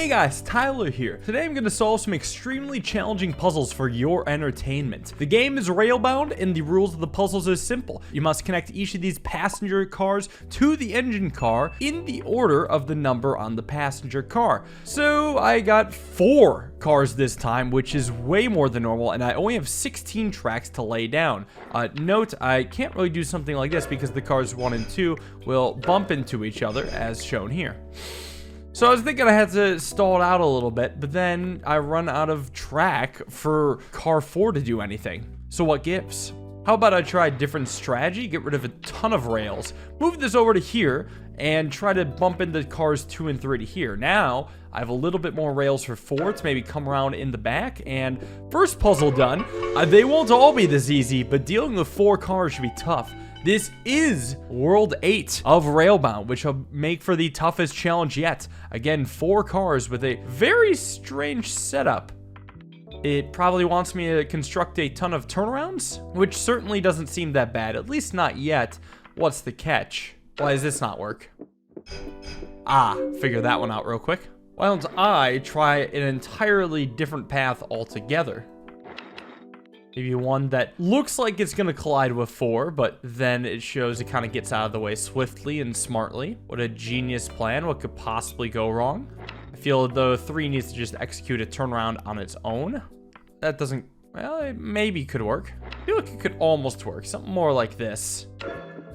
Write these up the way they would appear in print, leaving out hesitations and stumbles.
Hey guys, Tyler here. Today I'm going to solve some extremely challenging puzzles for your entertainment. The game is Railbound and the rules of the puzzles are simple. You must connect each of these passenger cars to the engine car in the order of the number on the passenger car. So I got 4 cars this time, which is way more than normal, and I only have 16 tracks to lay down. Note, I can't really do something like this because the cars 1 and 2 will bump into each other as shown here. So I was thinking I had to stall it out a little bit, but then I run out of track for car 4 to do anything. So what gives? How about I try a different strategy, get rid of a ton of rails, move this over to here, and try to bump into cars 2 and 3 to here. Now, I have a little bit more rails for 4 to maybe come around in the back, and first puzzle done. They won't all be this easy, but dealing with 4 cars should be tough. This is World 8 of Railbound, which will make for the toughest challenge yet. Again, 4 cars with a very strange setup. It probably wants me to construct a ton of turnarounds, which certainly doesn't seem that bad, at least not yet. What's the catch? Why does this not work? Figure that one out real quick. Why don't I try an entirely different path altogether? Maybe one that looks like it's going to collide with 4, but then it shows it kind of gets out of the way swiftly and smartly. What a genius plan. What could possibly go wrong? I feel though 3 needs to just execute a turnaround on its own. That doesn't, well, it maybe could work. I feel like it could almost work. Something more like this.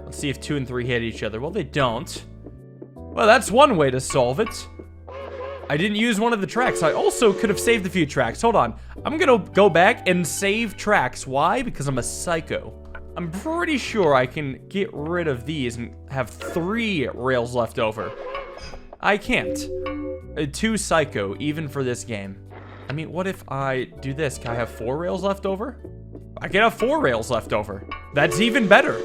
Let's see if 2 and 3 hit each other. Well, they don't. Well, that's one way to solve it. I didn't use one of the tracks. I also could have saved a few tracks. Hold on. I'm gonna go back and save tracks. Why? Because I'm a psycho. I'm pretty sure I can get rid of these and have 3 rails left over. I can't. Too psycho, even for this game. I mean, what if I do this? Can I have 4 rails left over? I can have 4 rails left over. That's even better.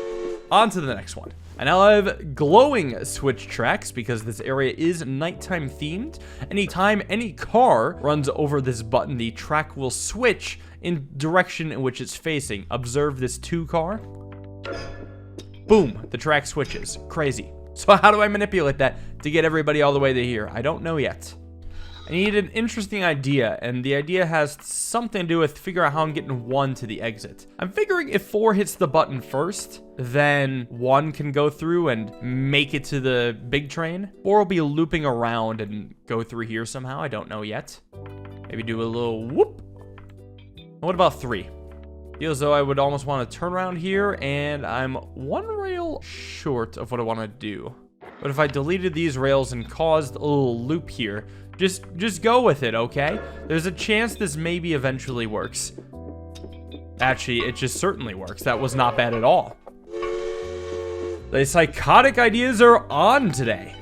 On to the next one. I now have glowing switch tracks because this area is nighttime themed. Anytime any car runs over this button, the track will switch in direction in which it's facing. Observe this 2 car. Boom, the track switches. Crazy. So how do I manipulate that to get everybody all the way to here? I don't know yet. I need an interesting idea, and the idea has something to do with figure out how I'm getting 1 to the exit. I'm figuring if 4 hits the button first, then 1 can go through and make it to the big train. 4 will be looping around and go through here somehow. I don't know yet. Maybe do a little whoop. What about 3? Feels though I would almost want to turn around here, and I'm 1 rail short of what I want to do. But if I deleted these rails and caused a little loop here, just go with it, okay? There's a chance this maybe eventually works. Actually, it just certainly works. That was not bad at all. The psychotic ideas are on today.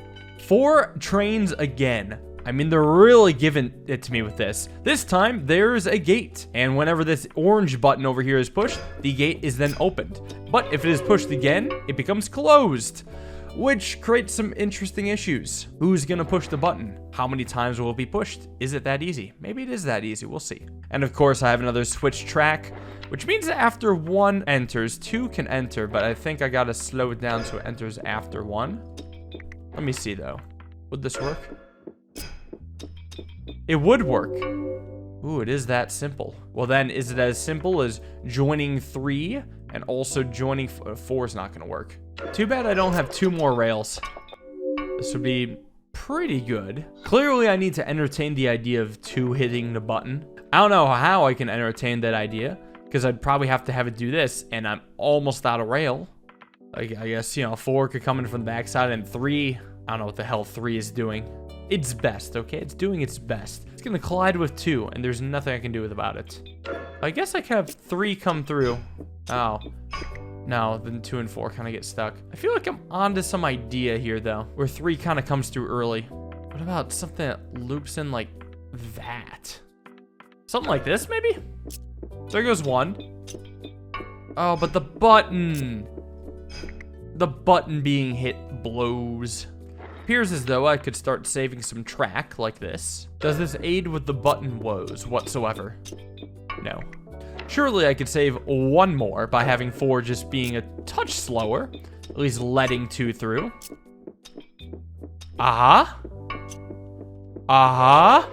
4 trains again. I mean, they're really giving it to me with this. This time, there's a gate. And whenever this orange button over here is pushed, the gate is then opened. But if it is pushed again, it becomes closed, which creates some interesting issues. Who's gonna push the button? How many times will it be pushed? Is it that easy? Maybe it is that easy, we'll see. And of course, I have another switch track, which means that after 1 enters, 2 can enter, but I think I gotta slow it down so it enters after 1. Let me see though. Would this work? It would work. Ooh, it is that simple. Well then, is it as simple as joining 3 and also joining 4 is not gonna work. Too bad I don't have 2 more rails. This would be pretty good. Clearly, I need to entertain the idea of 2 hitting the button. I don't know how I can entertain that idea, because I'd probably have to have it do this, and I'm almost out of rail. I guess, you know, 4 could come in from the backside, and 3, I don't know what the hell 3 is doing. Its best, okay? It's doing its best. It's gonna collide with 2, and there's nothing I can do about it. I guess I can have 3 come through. Oh. No, then 2 and 4 kind of get stuck. I feel like I'm onto some idea here, though, where 3 kind of comes through early. What about something that loops in like that? Something like this, maybe? There goes 1. Oh, but the button being hit blows. Appears as though I could start saving some track like this. Does this aid with the button woes whatsoever? No. Surely I could save 1 more by having 4 just being a touch slower. At least letting 2 through. Aha. Uh-huh.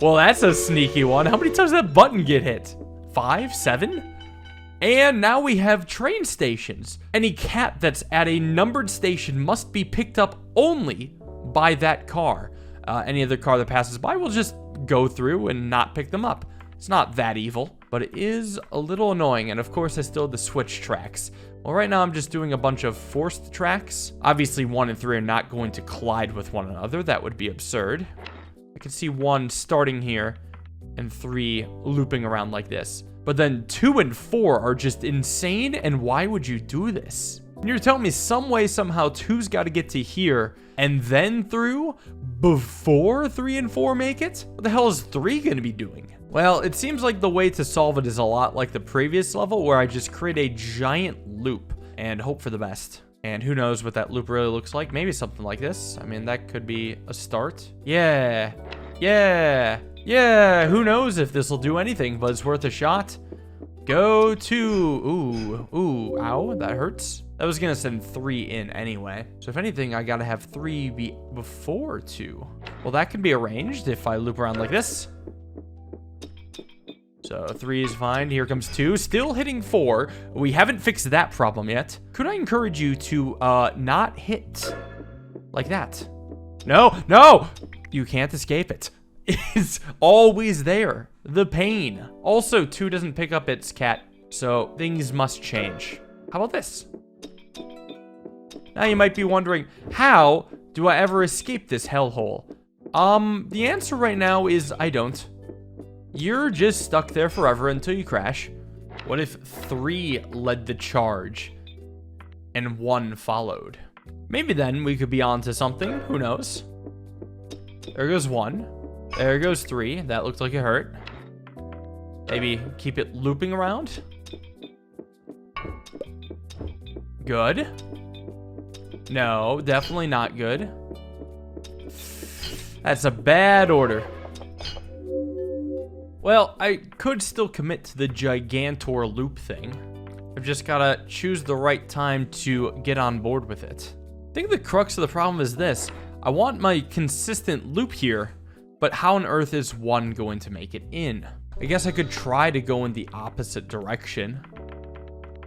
Well, that's a sneaky one. How many times did that button get hit? 5, 7? And now we have train stations. Any cat that's at a numbered station must be picked up only by that car. Any other car that passes by will just go through and not pick them up. It's not that evil, but it is a little annoying. And of course, I still have the switch tracks. Well, right now I'm just doing a bunch of forced tracks. Obviously, 1 and 3 are not going to collide with one another. That would be absurd. I can see 1 starting here and 3 looping around like this. But then 2 and 4 are just insane, and why would you do this? You're telling me some way, somehow, 2's got to get to here and then through before 3 and 4 make it? What the hell is 3 going to be doing? Well, it seems like the way to solve it is a lot like the previous level, where I just create a giant loop and hope for the best. And who knows what that loop really looks like? Maybe something like this. I mean, that could be a start. Yeah. Who knows if this will do anything, but it's worth a shot. Go to... Ooh, ow, that hurts. That was gonna send 3 in anyway. So if anything, I gotta have 3 be before 2. Well, that can be arranged if I loop around like this. So 3 is fine. Here comes 2. Still hitting 4. We haven't fixed that problem yet. Could I encourage you to not hit like that? No! You can't escape it. It's always there. The pain. Also, 2 doesn't pick up its cat, so things must change. How about this? Now you might be wondering, how do I ever escape this hellhole? The answer right now is I don't. You're just stuck there forever until you crash. What if 3 led the charge and 1 followed? Maybe then we could be onto something. Who knows? There goes 1. There goes 3. That looked like it hurt. Maybe keep it looping around. Good. No, definitely not good. That's a bad order. Well, I could still commit to the Gigantor loop thing. I've just gotta choose the right time to get on board with it. I think the crux of the problem is this. I want my consistent loop here, but how on earth is 1 going to make it in? I guess I could try to go in the opposite direction.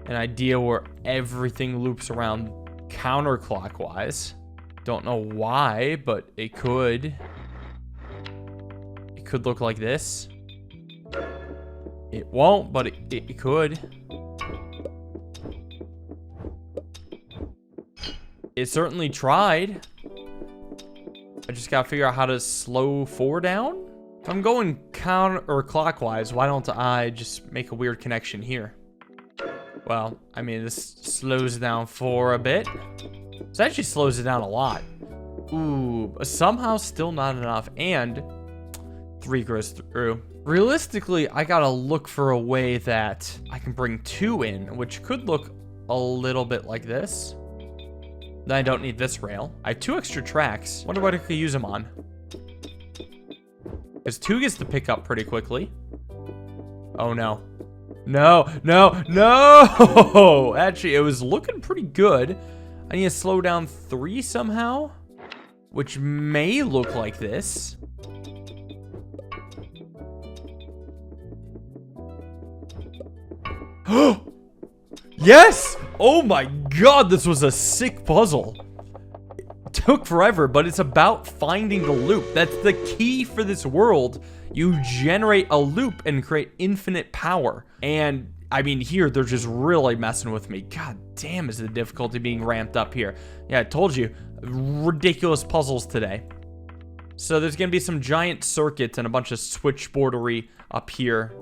An idea where everything loops around counterclockwise. Don't know why, but it could. It could look like this. It won't, but it could. It certainly tried. I just gotta figure out how to slow 4 down. If I'm going counterclockwise, why don't I just make a weird connection here? Well, I mean, this slows down 4 a bit. This actually slows it down a lot. Ooh, but somehow still not enough. And 3 goes through. Realistically, I gotta look for a way that I can bring 2 in, which could look a little bit like this. Then I don't need this rail. I have 2 extra tracks. Wonder what I could use them on. Because 2 gets to pick up pretty quickly. Oh no. No! Actually, it was looking pretty good. I need to slow down 3 somehow, which may look like this. Yes! Oh my god, this was a sick puzzle. It took forever, but it's about finding the loop. That's the key for this world. You generate a loop and create infinite power. And I mean, here, they're just really messing with me. God damn, is the difficulty being ramped up here. Yeah, I told you, ridiculous puzzles today. So there's gonna be some giant circuits and a bunch of switchboardery up here.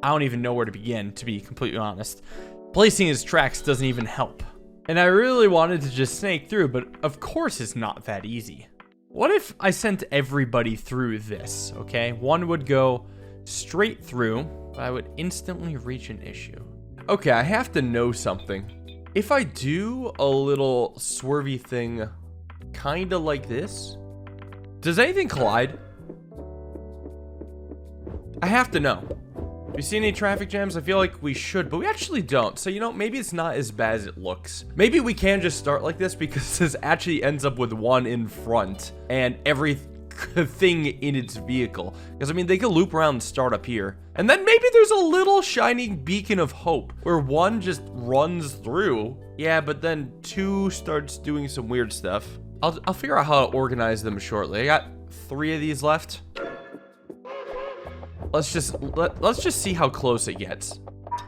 I don't even know where to begin, to be completely honest. Placing his tracks doesn't even help. And I really wanted to just snake through, but of course it's not that easy. What if I sent everybody through this, okay? 1 would go straight through, but I would instantly reach an issue. Okay, I have to know something. If I do a little swervy thing, kinda like this, does anything collide? I have to know. Do we see any traffic jams? I feel like we should, but we actually don't. So, you know, maybe it's not as bad as it looks. Maybe we can just start like this because this actually ends up with 1 in front and every thing in its vehicle. Because, I mean, they could loop around and start up here. And then maybe there's a little shining beacon of hope where 1 just runs through. Yeah, but then 2 starts doing some weird stuff. I'll figure out how to organize them shortly. I got 3 of these left. Let's just see how close it gets.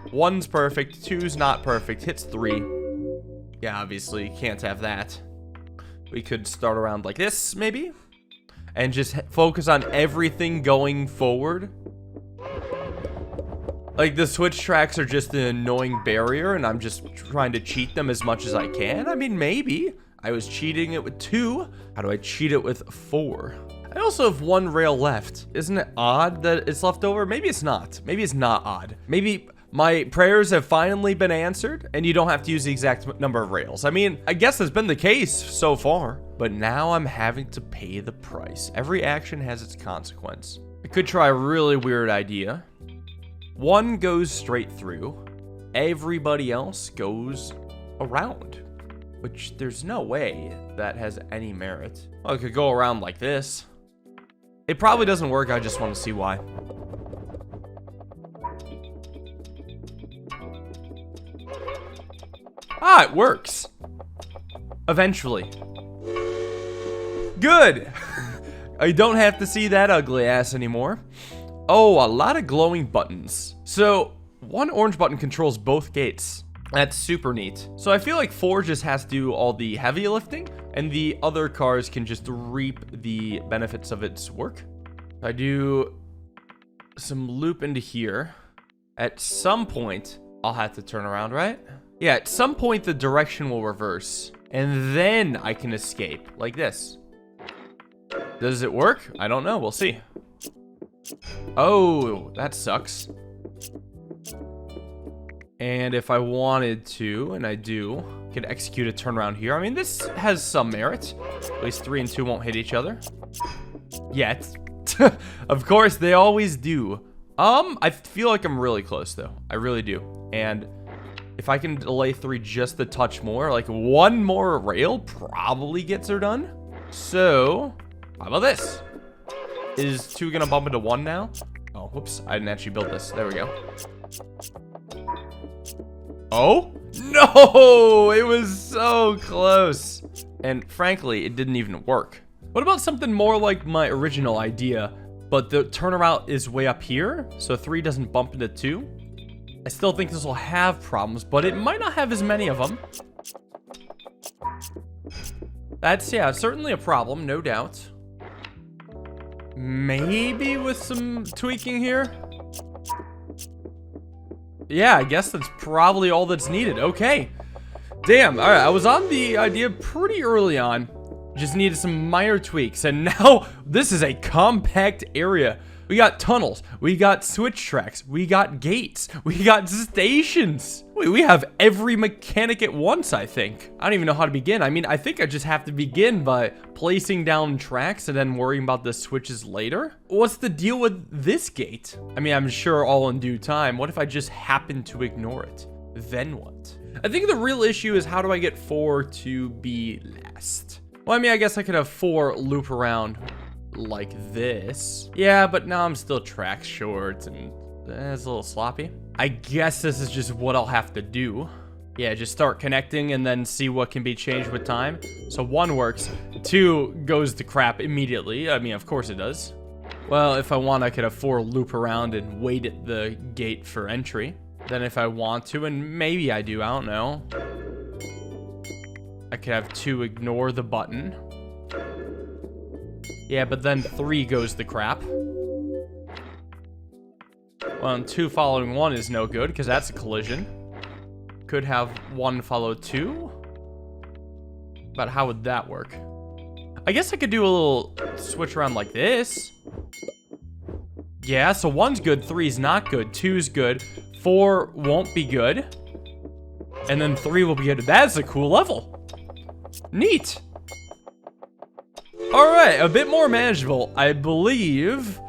1's perfect, 2's not perfect, hits 3. Yeah, obviously, can't have that. We could start around like this, maybe? And just focus on everything going forward. Like, the switch tracks are just an annoying barrier, and I'm just trying to cheat them as much as I can. I mean, maybe. I was cheating it with 2. How do I cheat it with 4? I also have 1 rail left. Isn't it odd that it's left over? Maybe it's not. Maybe it's not odd. Maybe my prayers have finally been answered, and you don't have to use the exact number of rails. I mean, I guess that's been the case so far. But now I'm having to pay the price. Every action has its consequence. I could try a really weird idea. 1 goes straight through. Everybody else goes around. Which, there's no way that has any merit. Well, it could go around like this. It probably doesn't work, I just want to see why. Ah, it works. Eventually. Good! I don't have to see that ugly ass anymore. Oh, a lot of glowing buttons. So, 1 orange button controls both gates. That's super neat. So I feel like 4 just has to do all the heavy lifting, and the other cars can just reap the benefits of its work. I do some loop into here. At some point, I'll have to turn around, right? Yeah, at some point the direction will reverse, and then I can escape, like this. Does it work? I don't know, we'll see. Oh, that sucks. And if I wanted to, and I do, I could execute a turnaround here. I mean, this has some merit. At least 3 and 2 won't hit each other. Yet. Of course, they always do. I feel like I'm really close, though. I really do. And if I can delay 3 just a touch more, like 1 more rail probably gets her done. So, how about this? Is 2 gonna bump into 1 now? Oh, whoops. I didn't actually build this. There we go. Oh? No! It was so close. And frankly, it didn't even work. What about something more like my original idea, but the turnaround is way up here, so 3 doesn't bump into 2? I still think this will have problems, but it might not have as many of them. That's, yeah, certainly a problem, no doubt. Maybe with some tweaking here? Yeah, I guess that's probably all that's needed. Okay. Damn, alright, I was on the idea pretty early on. Just needed some minor tweaks, and now this is a compact area. We got tunnels, we got switch tracks, we got gates, we got stations. We have every mechanic at once, I think. I don't even know how to begin. I mean, I think I just have to begin by placing down tracks and then worrying about the switches later. What's the deal with this gate? I mean, I'm sure all in due time. What if I just happen to ignore it? Then what? I think the real issue is how do I get 4 to be last? Well, I mean, I guess I could have 4 loop around like this. Yeah, but now I'm still track short and it's a little sloppy. I guess this is just what I'll have to do. Yeah, just start connecting and then see what can be changed with time. So 1 works, 2 goes to crap immediately. I mean, of course it does. Well, if I want, I could have 4 loop around and wait at the gate for entry. Then if I want to, and maybe I do, I don't know. I could have 2 ignore the button. Yeah, but then 3 goes to crap. Well, and 2 following 1 is no good, because that's a collision. Could have 1 follow 2. But how would that work? I guess I could do a little switch around like this. Yeah, so 1's good, 3's not good, 2's good, 4 won't be good. And then 3 will be good. That's a cool level. Neat. Alright, a bit more manageable. I believe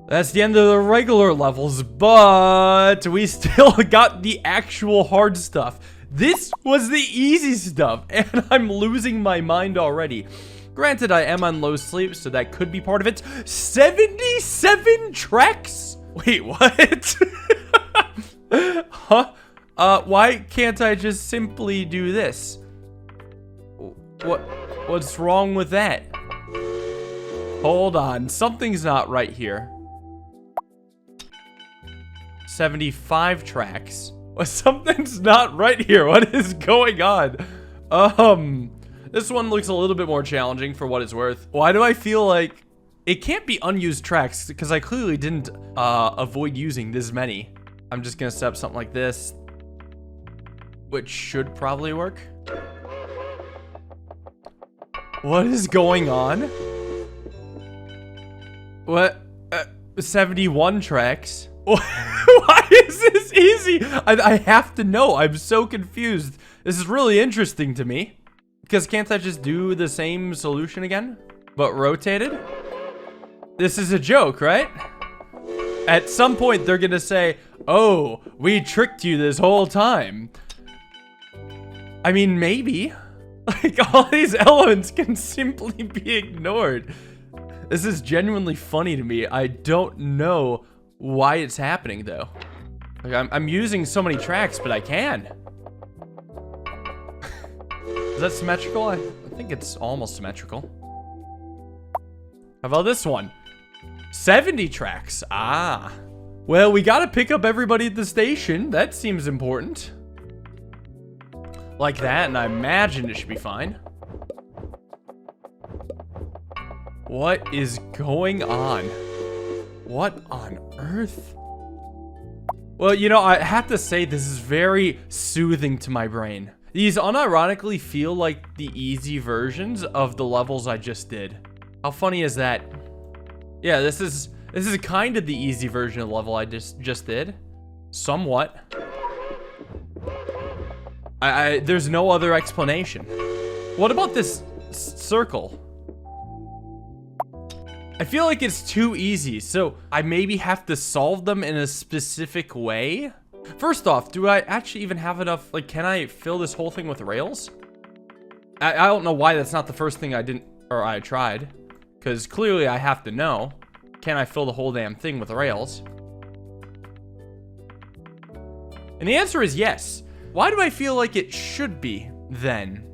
that's the end of the regular levels, but we still got the actual hard stuff. This was the easy stuff, and I'm losing my mind already. Granted, I am on low sleep, so that could be part of it. 77 tracks? Wait, what? Huh? Why can't I just simply do this? What's wrong with that? Hold on, something's not right here. 75 tracks. Something's not right here. What is going on? This one looks a little bit more challenging for what it's worth. Why do I feel like it can't be unused tracks? Because I clearly didn't avoid using this many. I'm just gonna set up something like this, which should probably work. What is going on? What? 71 tracks? Why is this easy? I have to know. I'm so confused. This is really interesting to me. Because can't I just do the same solution again, but rotated? This is a joke, right? At some point, they're gonna say, oh, we tricked you this whole time. I mean, maybe. Like, all these elements can simply be ignored. This is genuinely funny to me. I don't know why it's happening, though. Like, I'm using so many tracks, but I can. Is that symmetrical? I think it's almost symmetrical. How about this one? 70 tracks. Ah. Well, we gotta pick up everybody at the station. That seems important. Like that, and I imagine it should be fine. What is going on? What on earth? Well, you know, I have to say this is very soothing to my brain. These unironically feel like the easy versions of the levels I just did. How funny is that? Yeah, this is kind of the easy version of the level I just did. Somewhat. There's no other explanation. What about this circle? I feel like it's too easy, so I maybe have to solve them in a specific way. First off, do I actually even have enough, like, can I fill this whole thing with rails? I don't know why that's not the first thing I tried. Because clearly I have to know. Can I fill the whole damn thing with rails? And the answer is yes. Why do I feel like it should be, then?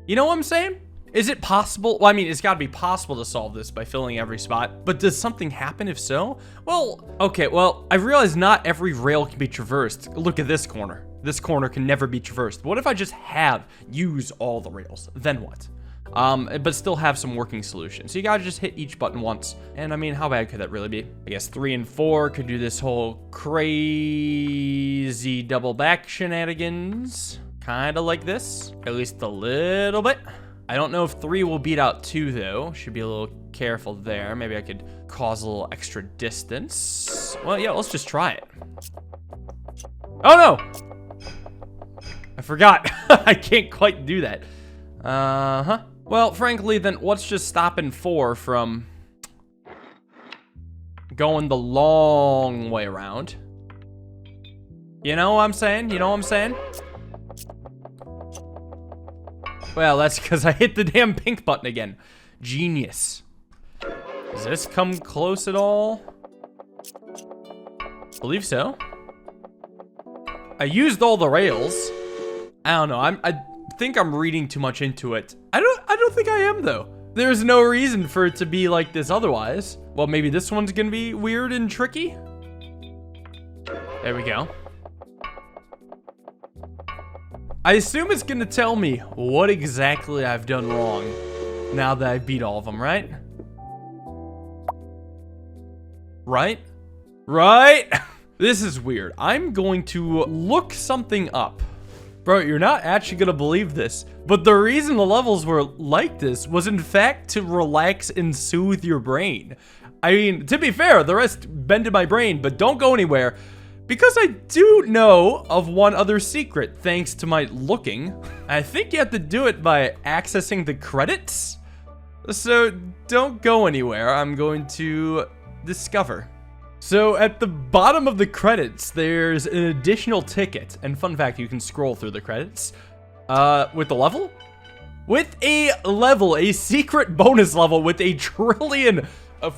You know what I'm saying? Is it possible? Well, I mean, it's got to be possible to solve this by filling every spot. But does something happen if so? Well, okay, well, I realize not every rail can be traversed. Look at this corner. This corner can never be traversed. But what if I just use all the rails? Then what? But still have some working solutions. So you gotta just hit each button once. And I mean, how bad could that really be? I guess 3 and 4 could do this whole crazy double back shenanigans. Kind of like this, at least a little bit. I don't know if 3 will beat out 2 though. Should be a little careful there. Maybe I could cause a little extra distance. Well, yeah, let's just try it. Oh no! I forgot. I can't quite do that. Well, frankly, then what's just stopping 4 from going the long way around? You know what I'm saying? You know what I'm saying? Well, that's because I hit the damn pink button again. Genius. Does this come close at all? Believe so. I used all the rails. I don't know. I think I'm reading too much into it. I don't think I am though. There's no reason for it to be like this otherwise. Well, maybe this one's gonna be weird and tricky. There we go. I assume it's gonna tell me what exactly I've done wrong now that I beat all of them, right? Right? Right? This is weird. I'm going to look something up. Bro, you're not actually gonna believe this, but the reason the levels were like this was in fact to relax and soothe your brain. I mean, to be fair, the rest bended my brain, but don't go anywhere. Because I do know of one other secret, thanks to my looking. I think you have to do it by accessing the credits. So don't go anywhere, I'm going to discover. So at the bottom of the credits, there's an additional ticket. And fun fact, you can scroll through the credits with the level. with a level, a secret bonus level with a trillion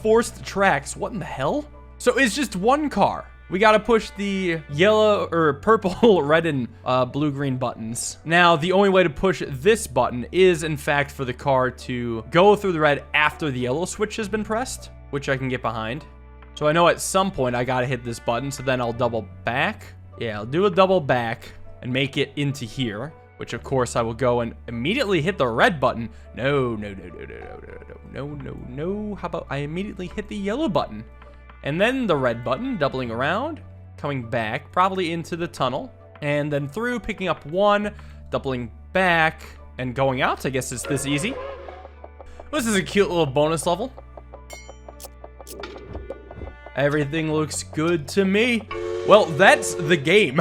forced tracks. What in the hell? So it's just one car. We gotta push the yellow or purple, red, and blue-green buttons. Now, the only way to push this button is, in fact, for the car to go through the red after the yellow switch has been pressed, which I can get behind. So I know at some point I gotta hit this button, so then I'll double back. Yeah, I'll do a double back and make it into here, which of course I will go and immediately hit the red button. No. How about I immediately hit the yellow button? And then the red button, doubling around, coming back, probably into the tunnel, and then through, picking up one, doubling back, and going out. I guess it's this easy. This is a cute little bonus level. Everything looks good to me. Well, that's the game.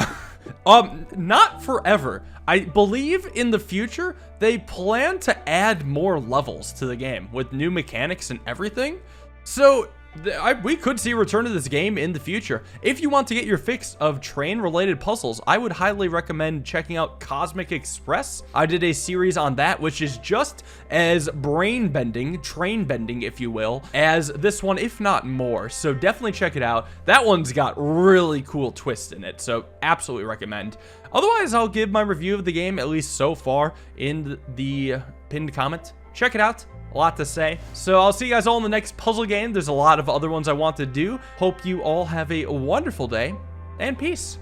Not forever. I believe in the future, they plan to add more levels to the game with new mechanics and everything. So we could see a return to this game in the future. If you want to get your fix of train-related puzzles, I would highly recommend checking out Cosmic Express. I did a series on that, which is just as brain-bending, train-bending, if you will, as this one, if not more. So definitely check it out. That one's got really cool twists in it, so absolutely recommend. Otherwise, I'll give my review of the game, at least so far, in the pinned comment. Check it out. A lot to say. So I'll see you guys all in the next puzzle game. There's a lot of other ones I want to do. Hope you all have a wonderful day, and peace.